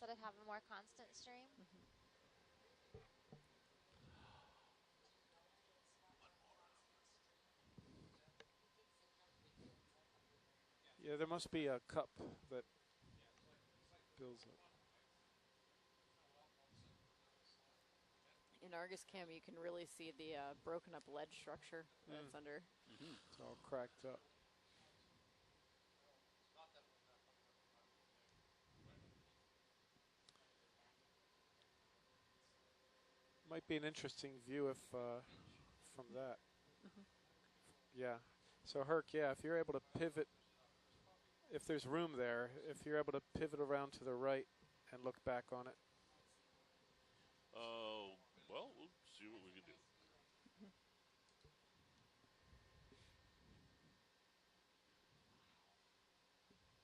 so that I'd have a more constant stream. Yeah, there must be a cup that builds it. In Argus Cam, you can really see the broken up ledge structure that's under. It's all cracked up. Might be an interesting view if from that. Yeah. So Herc, yeah, if you're able to pivot, if there's room there, if you're able to pivot around to the right and look back on it. Oh,